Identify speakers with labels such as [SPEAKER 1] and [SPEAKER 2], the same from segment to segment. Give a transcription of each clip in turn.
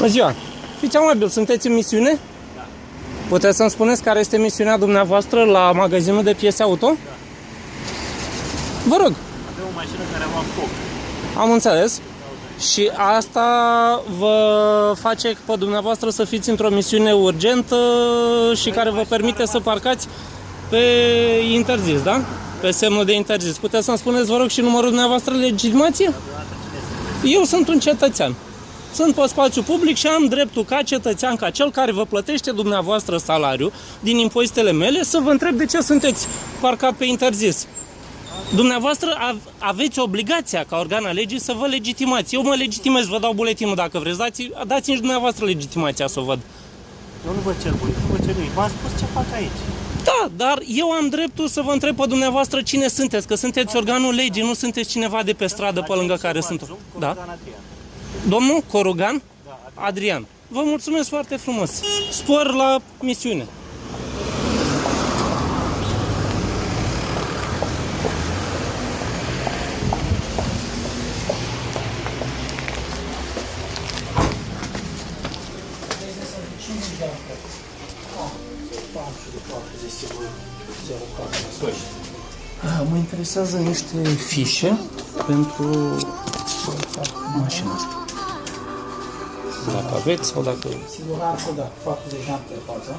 [SPEAKER 1] Bună ziua! Fiți amabil, sunteți în misiune?
[SPEAKER 2] Da.
[SPEAKER 1] Puteți să-mi spuneți care este misiunea dumneavoastră la magazinul de piese auto?
[SPEAKER 2] Da.
[SPEAKER 1] Vă rog.
[SPEAKER 2] Avem o mașină care a luat foc.
[SPEAKER 1] Am înțeles. Și asta vă face pe dumneavoastră să fiți într-o misiune urgentă și care vă permite să parcați pe interzis, da? Pe semnul de interzis. Puteți să-mi spuneți, vă rog, și numărul dumneavoastră de legitimație? Eu sunt un cetățean. Sunt pe spațiu public și am dreptul ca cetățean, ca cel care vă plătește dumneavoastră salariul din impozitele mele, să vă întreb de ce sunteți parcat pe interzis. Dumneavoastră aveți obligația ca organ al legii să vă legitimați. Eu mă legitimez, vă dau buletinul dacă vreți, dați-mi și dumneavoastră legitimația să o văd.
[SPEAKER 2] Eu nu vă cer buletin, nu vă cer nimic. V-am spus ce fac aici.
[SPEAKER 1] Da, dar eu am dreptul să vă întreb pe dumneavoastră cine sunteți, că sunteți organul legii, nu sunteți cineva de pe stradă pe lângă care sunt. Da? Domnul Corugan?
[SPEAKER 2] Da,
[SPEAKER 1] Adrian. Vă mulțumesc foarte frumos. Spor la misiune. Mă interesează niște fișe pentru mașina asta. Dacă aveți sau dacă...
[SPEAKER 3] Siguranță, da, 40 de ani pe față.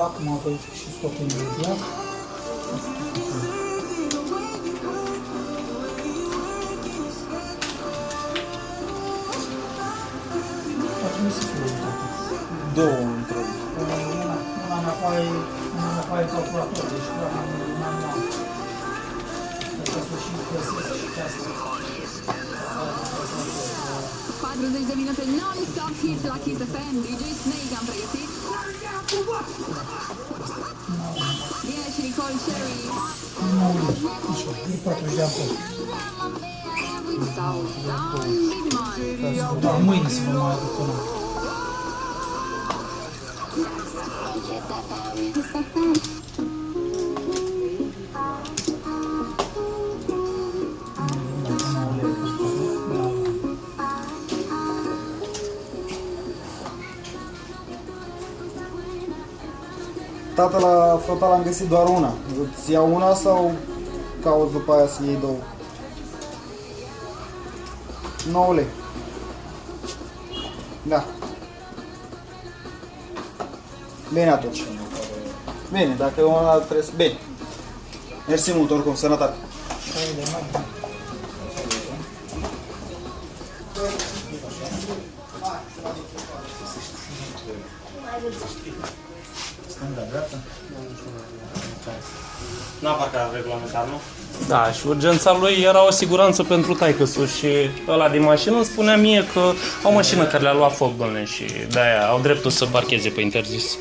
[SPEAKER 3] Acum aveți și stop imediat. Ar trebui să fie uitată.
[SPEAKER 4] Două întrebi.
[SPEAKER 3] Una înapoi calculator, deci doar manual. Trebuie să și găsesc și pe asta.
[SPEAKER 5] 40 de minute non-stop hit la Kiss FM. DJ Snake am pregătit. Bine și Nicole Cherry.
[SPEAKER 3] E 40 de ani pe.
[SPEAKER 5] Sau Dan Bigman.
[SPEAKER 3] Dar mâine să vă mai aduc una.
[SPEAKER 4] Tata, la frontal am găsit doar una. Îți iau una sau cauți după aia să iei două? 9 lei. Da. Bine atunci. Bine, dacă e una trebuie să... Bine. Mersi mult oricum, sănătate.
[SPEAKER 2] N-a parcat regulamentar, nu?
[SPEAKER 1] Da, și urgența lui era o siguranță pentru taică-su și ăla din mașină îmi spunea mie că au o mașină care le-a luat foc, domnule, și de-aia au dreptul să parcheze pe interzis.